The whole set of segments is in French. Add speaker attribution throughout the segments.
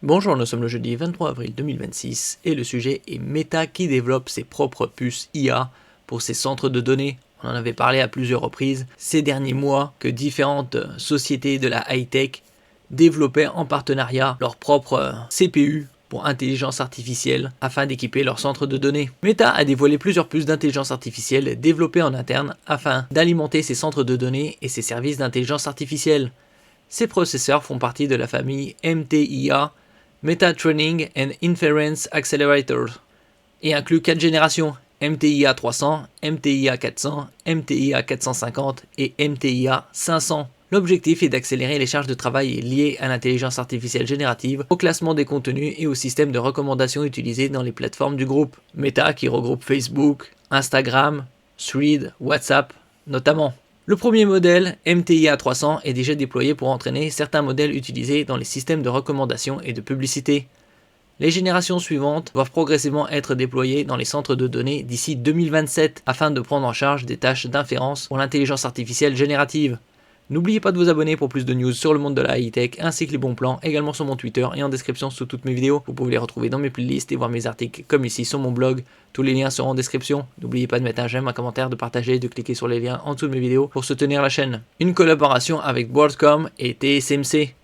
Speaker 1: Bonjour, nous sommes le jeudi 23 avril 2026 et le sujet est Meta qui développe ses propres puces IA pour ses centres de données. On en avait parlé à plusieurs reprises ces derniers mois que différentes sociétés de la high-tech développaient en partenariat leurs propres CPU pour intelligence artificielle afin d'équiper leurs centres de données. Meta a dévoilé plusieurs puces d'intelligence artificielle développées en interne afin d'alimenter ses centres de données et ses services d'intelligence artificielle. Ces processeurs font partie de la famille MTIA, Meta Training and Inference Accelerators, et incluent 4 générations, MTIA 300, MTIA 400, MTIA 450 et MTIA 500. L'objectif est d'accélérer les charges de travail liées à l'intelligence artificielle générative, au classement des contenus et au système de recommandation utilisés dans les plateformes du groupe. Meta qui regroupe Facebook, Instagram, Threads, WhatsApp notamment. Le premier modèle, MTIA 300, est déjà déployé pour entraîner certains modèles utilisés dans les systèmes de recommandation et de publicité. Les générations suivantes doivent progressivement être déployées dans les centres de données d'ici 2027 afin de prendre en charge des tâches d'inférence pour l'intelligence artificielle générative. N'oubliez pas de vous abonner pour plus de news sur le monde de la high-tech ainsi que les bons plans, également sur mon Twitter et en description sous toutes mes vidéos. Vous pouvez les retrouver dans mes playlists et voir mes articles comme ici sur mon blog. Tous les liens seront en description. N'oubliez pas de mettre un j'aime, un commentaire, de partager et de cliquer sur les liens en dessous de mes vidéos pour soutenir la chaîne. Une collaboration avec Broadcom et TSMC.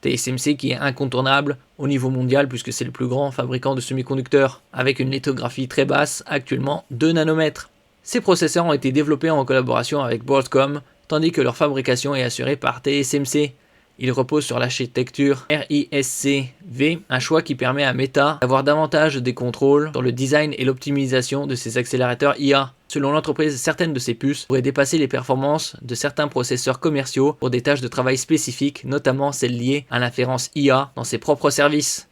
Speaker 1: TSMC qui est incontournable au niveau mondial puisque c'est le plus grand fabricant de semi-conducteurs, avec une lithographie très basse, actuellement 2 nanomètres. Ces processeurs ont été développés en collaboration avec Broadcom, tandis que leur fabrication est assurée par TSMC. Ils reposent sur l'architecture RISC-V, un choix qui permet à Meta d'avoir davantage des contrôles sur le design et l'optimisation de ses accélérateurs IA. Selon l'entreprise, certaines de ces puces pourraient dépasser les performances de certains processeurs commerciaux pour des tâches de travail spécifiques, notamment celles liées à l'inférence IA dans ses propres services.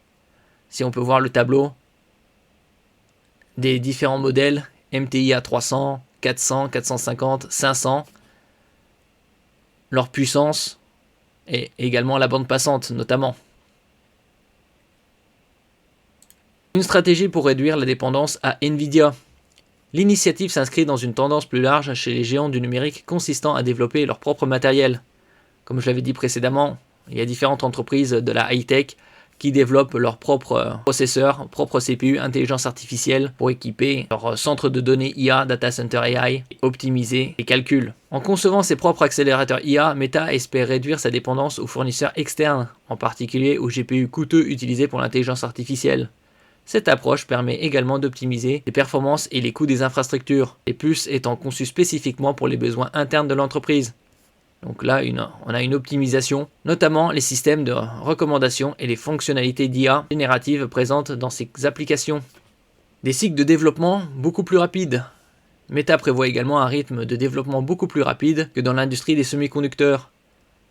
Speaker 1: Si on peut voir le tableau des différents modèles, MTIA 300, 400, 450, 500, leur puissance et également la bande passante notamment. Une stratégie pour réduire la dépendance à Nvidia. L'initiative s'inscrit dans une tendance plus large chez les géants du numérique consistant à développer leur propre matériel. Comme je l'avais dit précédemment, il y a différentes entreprises de la high-tech qui développent leurs propres processeurs, propres CPU, intelligence artificielle pour équiper leur centre de données IA, Data Center AI, et optimiser les calculs. En concevant ses propres accélérateurs IA, Meta espère réduire sa dépendance aux fournisseurs externes, en particulier aux GPU coûteux utilisés pour l'intelligence artificielle. Cette approche permet également d'optimiser les performances et les coûts des infrastructures, les puces étant conçues spécifiquement pour les besoins internes de l'entreprise. Donc là, on a une optimisation, notamment les systèmes de recommandation et les fonctionnalités d'IA générative présentes dans ces applications. Des cycles de développement beaucoup plus rapides. Meta prévoit également un rythme de développement beaucoup plus rapide que dans l'industrie des semi-conducteurs.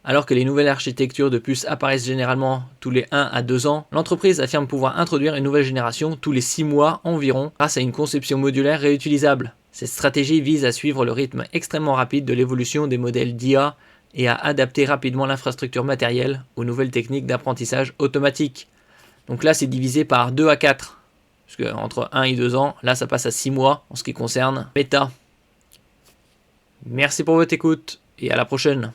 Speaker 1: Alors que les nouvelles architectures de puces apparaissent généralement tous les 1 à 2 ans, l'entreprise affirme pouvoir introduire une nouvelle génération tous les 6 mois environ grâce à une conception modulaire réutilisable. Cette stratégie vise à suivre le rythme extrêmement rapide de l'évolution des modèles d'IA et à adapter rapidement l'infrastructure matérielle aux nouvelles techniques d'apprentissage automatique. Donc là, c'est divisé par 2 à 4. Parce que entre 1 et 2 ans, là, ça passe à 6 mois en ce qui concerne Meta. Merci pour votre écoute et à la prochaine.